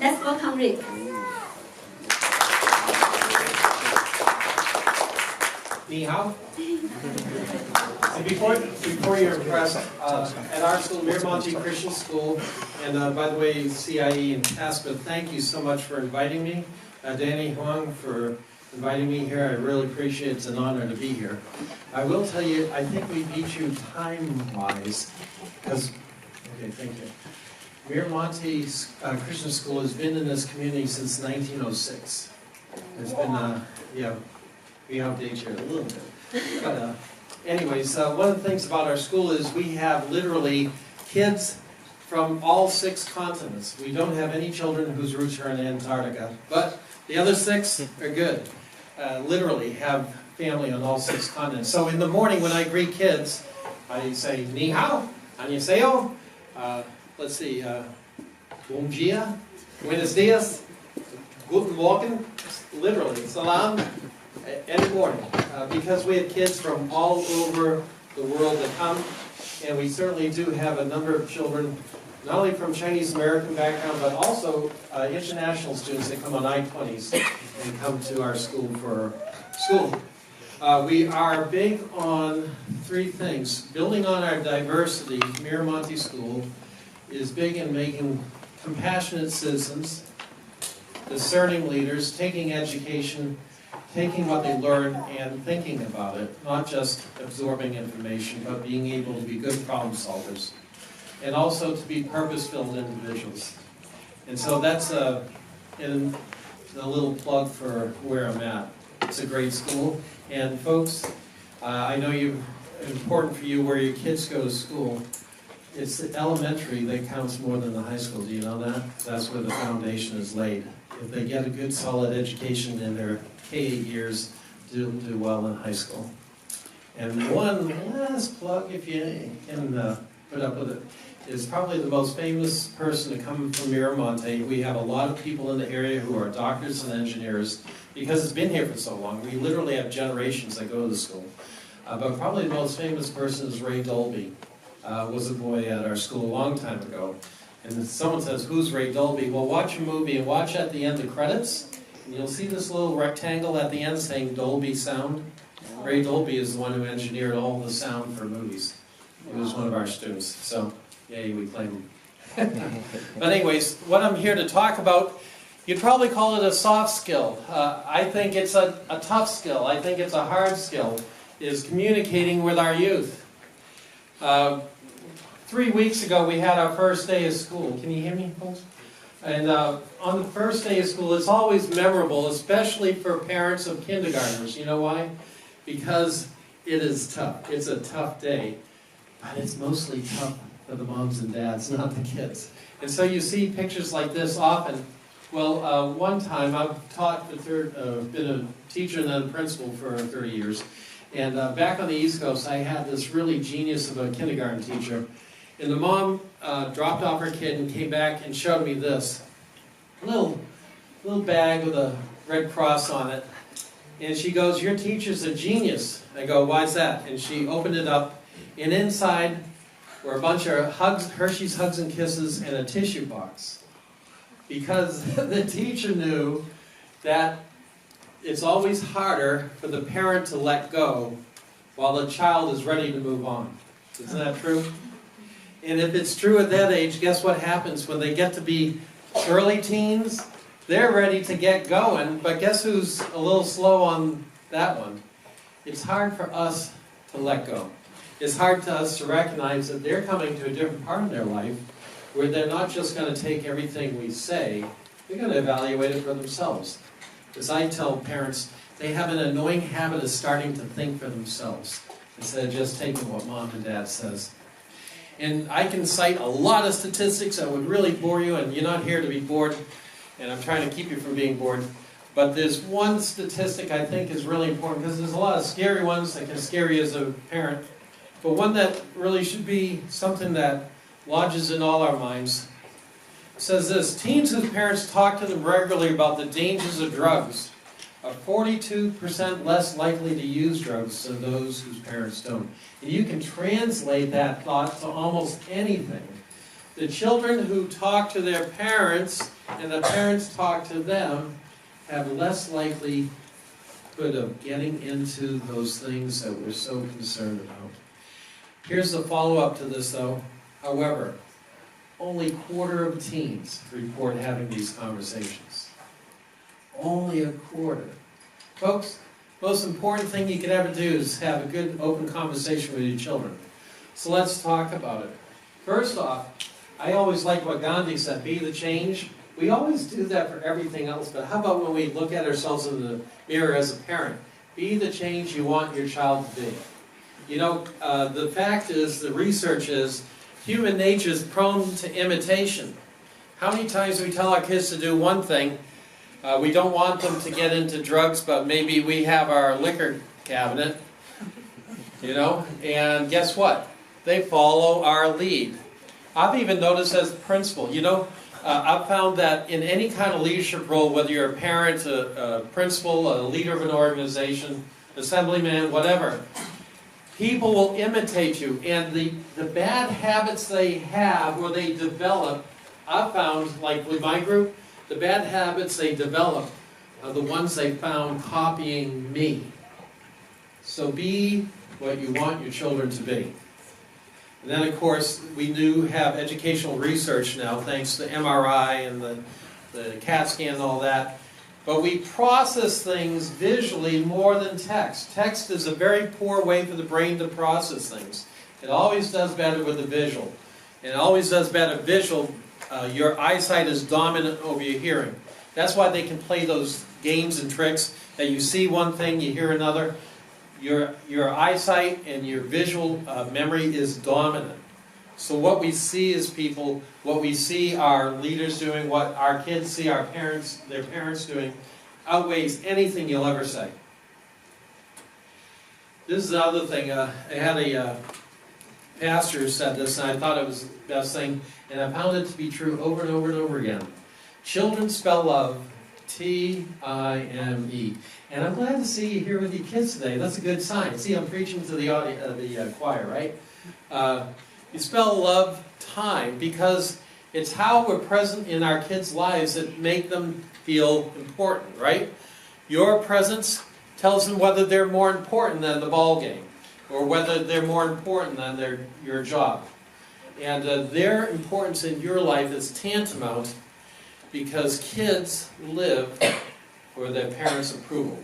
Let's welcome Rick. Ni hao. So before you're impressed, at our school, Miramonte Christian School, and by the way, CIE and CASPA, thank you so much for inviting me. Danny Huang for inviting me here. I really appreciate it. It's an honor to be here. I will tell you, I think we beat you time-wise, because, okay, thank you. Miramonte Christian School has been in this community since 1906. It's been, yeah, we outdate you a little bit. But anyways, one of the things about our school is we have literally kids from all 6 continents. We don't have any children whose roots are in Antarctica, but the other 6 are good. Literally have family on all 6 continents. So in the morning when I greet kids, I say, Ni hao, annyeonghaseyo, let's see, bom dia, buenos dias, guten morgen, literally, salam, any morning. Because we have kids from all over the world that come, and we certainly do have a number of children, not only from Chinese American background, but also international students that come on I-20s and come to our school for school. We are big on 3 things. Building on our diversity, Miramonte School is big in making compassionate citizens, discerning leaders, taking education, taking what they learn and thinking about it, not just absorbing information, but being able to be good problem solvers, and also to be purpose-filled individuals. And so that's a little plug for where I'm at. It's a great school, and folks, I know it's important for you where your kids go to school. It's the elementary that counts more than the high school. Do you know that? That's where the foundation is laid. If they get a good, solid education in their K-8 years, they'll do well in high school. And one last plug, if you can put up with it, is probably the most famous person to come from Miramonte. We have a lot of people in the area who are doctors and engineers because it's been here for so long. We literally have generations that go to the school. But probably the most famous person is Ray Dolby. Was a boy at our school a long time ago. And someone says, who's Ray Dolby? Well, watch a movie and watch at the end the credits. And you'll see this little rectangle at the end saying Dolby Sound. Ray Dolby is the one who engineered all the sound for movies. He was one of our students. So, yay, we claim him. But anyways, what I'm here to talk about, you'd probably call it a soft skill. I think it's a tough skill. I think it's a hard skill, is communicating with our youth. 3 weeks ago, we had our first day of school. Can you hear me, folks? And on the first day of school, it's always memorable, especially for parents of kindergartners. You know why? Because it is tough. It's a tough day. But it's mostly tough for the moms and dads, not the kids. And so you see pictures like this often. Well, one time, I've taught been a teacher and then a principal for 30 years. And back on the East Coast, I had this really genius of a kindergarten teacher. And the mom dropped off her kid and came back and showed me this little bag with a red cross on it. And she goes, your teacher's a genius. I go, why's that? And she opened it up, and inside were a bunch of Hershey's Hugs and Kisses and a tissue box. Because the teacher knew that it's always harder for the parent to let go while the child is ready to move on. Isn't that true? And if it's true at that age, guess what happens when they get to be early teens? They're ready to get going, but guess who's a little slow on that one? It's hard for us to let go. It's hard to us to recognize that they're coming to a different part of their life where they're not just going to take everything we say, they're going to evaluate it for themselves. As I tell parents, they have an annoying habit of starting to think for themselves instead of just taking what mom and dad says. And I can cite a lot of statistics that would really bore you, and you're not here to be bored, and I'm trying to keep you from being bored. But there's one statistic I think is really important, because there's a lot of scary ones that can scare you as a parent. But one that really should be something that lodges in all our minds. It says this: teens whose parents talk to them regularly about the dangers of drugs are 42% less likely to use drugs than those whose parents don't. And you can translate that thought to almost anything. The children who talk to their parents and the parents talk to them, have less likelihood of getting into those things that we're so concerned about. Here's the follow-up to this though. However, only a quarter of teens report having these conversations. Only a quarter. Folks, most important thing you could ever do is have a good open conversation with your children. So let's talk about it. First off, I always like what Gandhi said, be the change. We always do that for everything else, but how about when we look at ourselves in the mirror as a parent? Be the change you want your child to be. You know, the fact is, the research is, human nature is prone to imitation. How many times do we tell our kids to do one thing? We don't want them to get into drugs, but maybe we have our liquor cabinet, you know, and guess what? They follow our lead. I've even noticed as a principal, you know, I've found that in any kind of leadership role, whether you're a parent, a principal, a leader of an organization, assemblyman, whatever, people will imitate you. And the bad habits they have or they develop, I've found, like with my group, the bad habits they develop are the ones they found copying me. So be what you want your children to be. And then, of course, we do have educational research now, thanks to MRI and the CAT scan and all that. But we process things visually more than text. Text is a very poor way for the brain to process things. It always does better with the visual. And it always does better visual. Your eyesight is dominant over your hearing. That's why they can play those games and tricks that you see one thing, you hear another. Your eyesight and your visual memory is dominant. So what we see is people, what we see our leaders doing, what our kids see their parents doing, outweighs anything you'll ever say. This is the other thing. I had a pastor who said this, and I thought it was the best thing, and I found it to be true over and over and over again. Children spell love T-I-M-E. And I'm glad to see you here with your kids today. That's a good sign. See, I'm preaching to the choir, right? You spell love time because it's how we're present in our kids' lives that make them feel important, right? Your presence tells them whether they're more important than the ball game or whether they're more important than your job. And their importance in your life is tantamount because kids live for their parents' approval.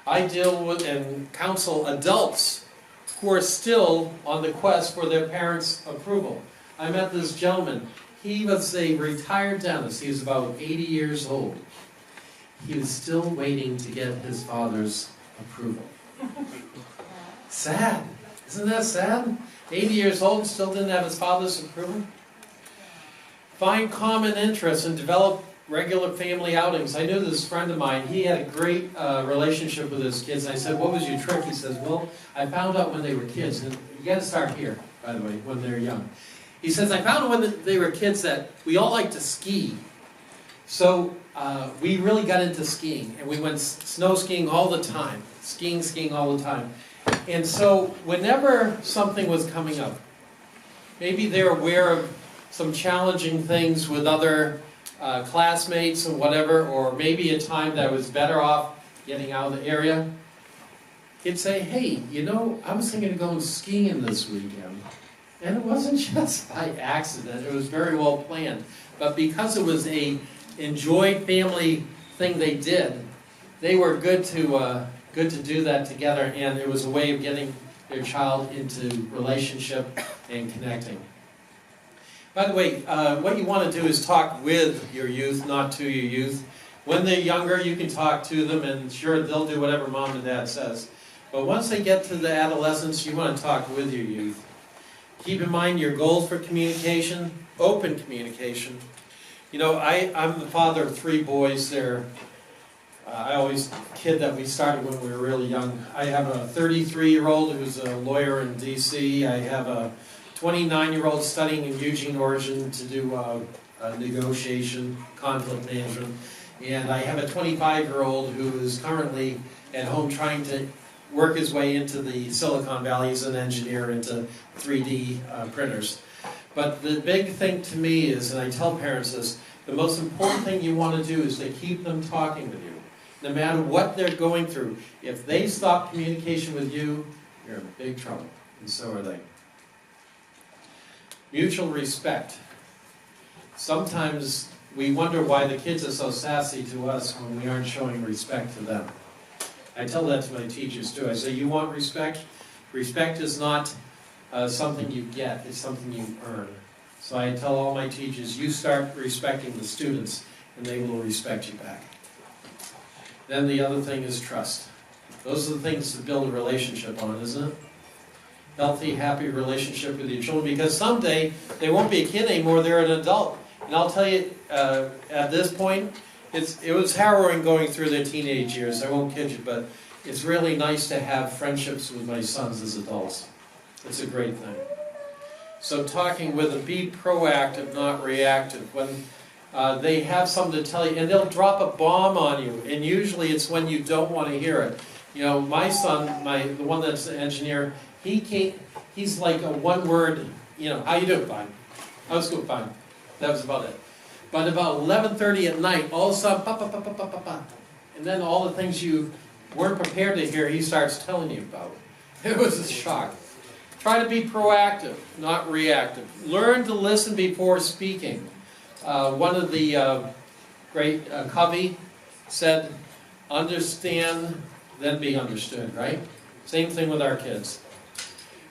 I deal with and counsel adults who are still on the quest for their parents' approval. I met this gentleman. He was a retired dentist. He was about 80 years old. He was still waiting to get his father's approval. Sad. Isn't that sad? 80 years old and still didn't have his father's approval? Find common interests and develop regular family outings. I knew this friend of mine, he had a great relationship with his kids. I said, what was your trick? He says, well, I found out when they were kids. And you got to start here, by the way, when they're young. He says, I found when they were kids that we all like to ski. So we really got into skiing. And we went snow skiing all the time. Skiing all the time. And so whenever something was coming up, maybe they're aware of some challenging things with other classmates or whatever, or maybe a time that I was better off getting out of the area, he'd say, hey, you know, I was thinking of going skiing this weekend. And it wasn't just by accident, it was very well planned. But because it was a enjoyed family thing they did, they were good to do that together, and it was a way of getting their child into relationship and connecting. By the way, what you want to do is talk with your youth, not to your youth. When they're younger, you can talk to them, and sure, they'll do whatever mom and dad says. But once they get to the adolescence, you want to talk with your youth. Keep in mind your goals for communication, open communication. You know, I'm the father of 3 boys. I always kid that we started when we were really young. I have a 33-year-old who's a lawyer in D.C. I have a 29-year-old studying in Eugene, Oregon to do negotiation, conflict management. And I have a 25-year-old who is currently at home trying to work his way into the Silicon Valley as an engineer into 3D printers. But the big thing to me is, and I tell parents this, the The most important thing you want to do is to keep them talking with you, no matter what they're going through. If they stop communication with you, you're in big trouble, and so are they. Mutual respect. Sometimes we wonder why the kids are so sassy to us when we aren't showing respect to them. I tell that to my teachers too. I say, you want respect? Respect is not something you get, it's something you earn. So I tell all my teachers, you start respecting the students and they will respect you back. Then the other thing is trust. Those are the things to build a relationship on, isn't it? Healthy, happy relationship with your children, because someday they won't be a kid anymore, they're an adult. And I'll tell you, at this point, it was harrowing going through their teenage years, I won't kid you, but it's really nice to have friendships with my sons as adults. It's a great thing. So talking with them, be proactive, not reactive. When they have something to tell you, and they'll drop a bomb on you, and usually it's when you don't want to hear it. You know, my son, the one that's the engineer, he's like a one-word, you know, how you doing? Fine. How's school? Fine. That was about it. But about 11:30 at night, all of a sudden, pa, pa, pa, pa, pa, pa, pa. And then all the things you weren't prepared to hear, he starts telling you about. It was a shock. Try to be proactive, not reactive. Learn to listen before speaking. One of the great Covey said, understand, then be understood, right? Same thing with our kids.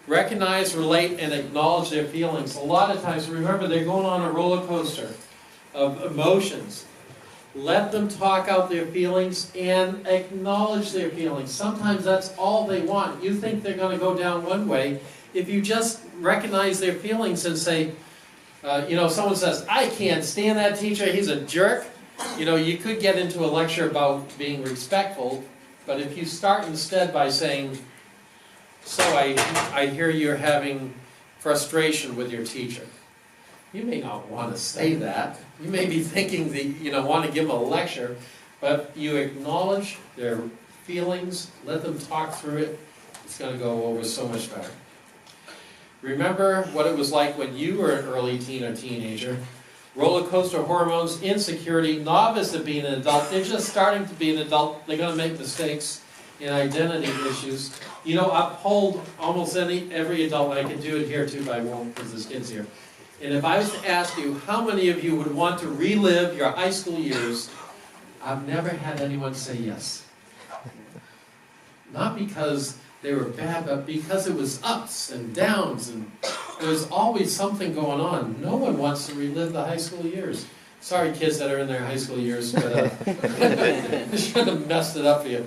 Recognize, relate, and acknowledge their feelings. A lot of times, remember, they're going on a roller coaster of emotions. Let them talk out their feelings and acknowledge their feelings. Sometimes that's all they want. You think they're going to go down one way. If you just recognize their feelings and say, you know, someone says, I can't stand that teacher, he's a jerk. You know, you could get into a lecture about being respectful, but if you start instead by saying, so I hear you're having frustration with your teacher. You may not want to say that. You may be thinking that you want to give them a lecture, but you acknowledge their feelings, let them talk through it. It's going to go over so much better. Remember what it was like when you were an early teen or teenager. Roller coaster hormones, insecurity, novice at being an adult. They're just starting to be an adult. They're going to make mistakes in identity issues. You know, uphold almost every adult. I can do it here too, but I won't because there's kids here. And if I was to ask you, how many of you would want to relive your high school years? I've never had anyone say yes. Not because they were bad, but because it was ups and downs, and there was always something going on. No one wants to relive the high school years. Sorry, kids that are in their high school years, but I should have messed it up for you.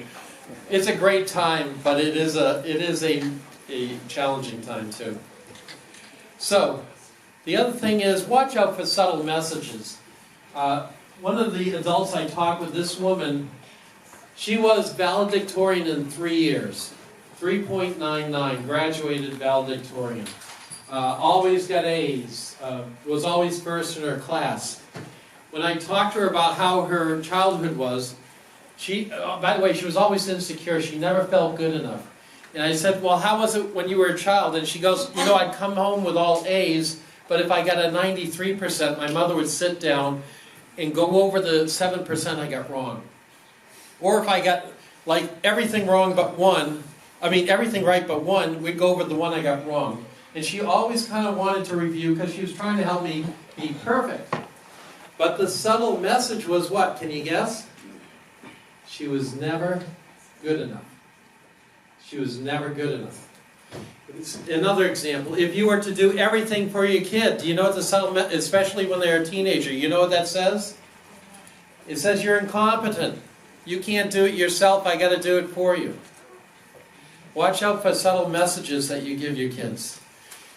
It's a great time, but it is a challenging time too. So, the other thing is, watch out for subtle messages. One of the adults I talked with, this woman, she was valedictorian in 3 years. 3.99, graduated valedictorian. Always got A's, was always first in her class. When I talked to her about how her childhood was, by the way, she was always insecure. She never felt good enough. And I said, well, how was it when you were a child? And she goes, you know, I'd come home with all A's, but if I got a 93%, my mother would sit down and go over the 7% I got wrong. Or if I got, like, everything wrong but one, everything right but one, we'd go over the one I got wrong. And she always kind of wanted to review because she was trying to help me be perfect. But the subtle message was what? Can you guess? She was never good enough. She was never good enough. Another example, if you were to do everything for your kid, do you know what the subtle message, especially when they're a teenager, you know what that says? It says you're incompetent. You can't do it yourself, I got to do it for you. Watch out for subtle messages that you give your kids.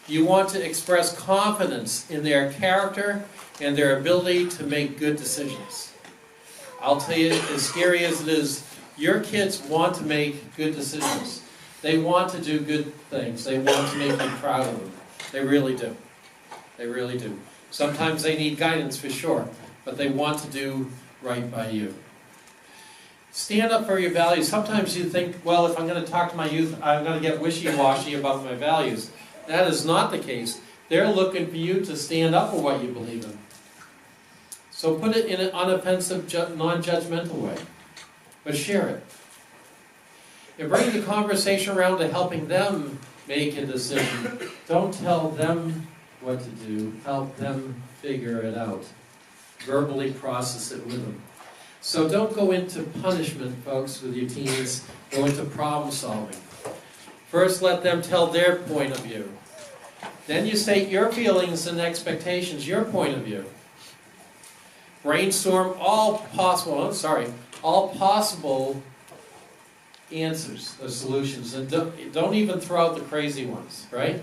You want to express confidence in their character and their ability to make good decisions. I'll tell you, as scary as it is, your kids want to make good decisions. They want to do good things. They want to make you proud of them. They really do. They really do. Sometimes they need guidance for sure, but they want to do right by you. Stand up for your values. Sometimes you think, well, if I'm going to talk to my youth, I'm going to get wishy-washy about my values. That is not the case. They're looking for you to stand up for what you believe in. So put it in an unoffensive, non-judgmental way, but share it. And bring the conversation around to helping them make a decision. Don't tell them what to do, help them figure it out. Verbally process it with them. So don't go into punishment, folks, with your teens. Go into problem solving. First, let them tell their point of view. Then you state your feelings and expectations, your point of view. Brainstorm all possible answers or solutions, and don't even throw out the crazy ones, right?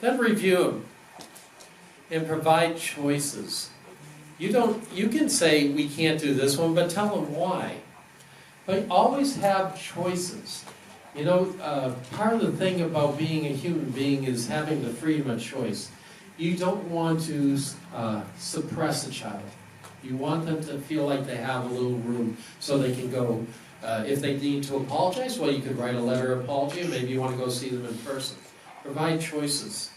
Then review them and provide choices. You can say we can't do this one, but tell them why. But always have choices. You know, part of the thing about being a human being is having the freedom of choice. You don't want to suppress a child. You want them to feel like they have a little room so they can go, if they need to apologize, well, you could write a letter of apology, and maybe you want to go see them in person. Provide choices.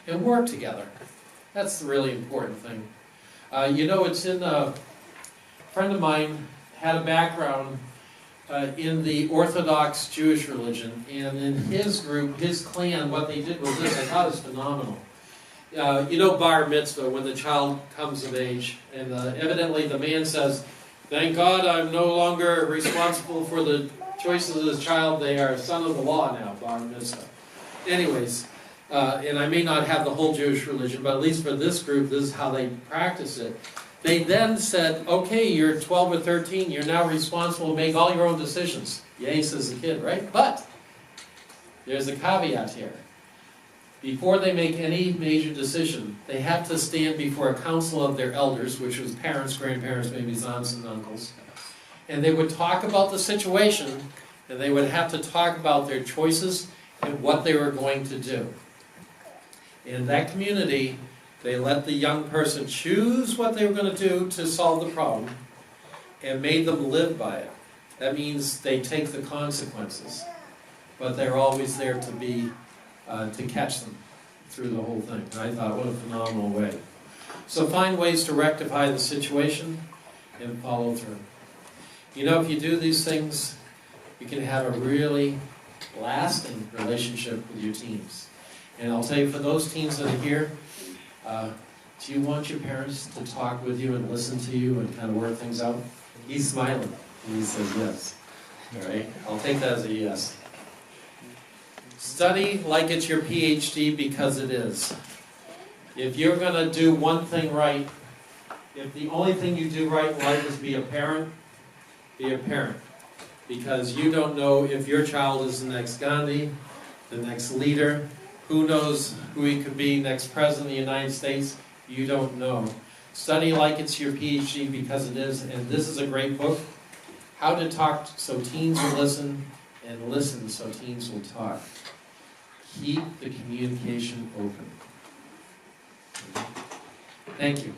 And work together. That's the really important thing. You know, it's in a friend of mine had a background in the Orthodox Jewish religion, and in his group, his clan, what they did was this. I thought it was phenomenal. You know, bar mitzvah, when the child comes of age, and evidently the man says, "Thank God I'm no longer responsible for the choices of this child. They are son of the law now," bar mitzvah. Anyways, and I may not have the whole Jewish religion, but at least for this group, this is how they practice it. They then said, okay, you're 12 or 13, you're now responsible to make all your own decisions. Yay, says the kid, right? But there's a caveat here. Before they make any major decision, they have to stand before a council of their elders, which was parents, grandparents, maybe aunts and uncles. And they would talk about the situation, and they would have to talk about their choices and what they were going to do. In that community, they let the young person choose what they were going to do to solve the problem and made them live by it. That means they take the consequences, but they're always there to be, to catch them through the whole thing. And I thought, what a phenomenal way. So find ways to rectify the situation and follow through. You know, if you do these things, you can have a really lasting relationship with your teens. And I'll tell you, for those teens that are here, do you want your parents to talk with you and listen to you and kind of work things out? He's smiling. He says yes. All right? I'll take that as a yes. Study like it's your PhD, because it is. If you're going to do one thing right, if the only thing you do right in life is be a parent, be a parent. Because you don't know if your child is the next Gandhi, the next leader. Who knows who he could be, next president of the United States? You don't know. Study like it's your PhD, because it is. And this is a great book. How to talk so teens will listen, and listen so teens will talk. Keep the communication open. Thank you.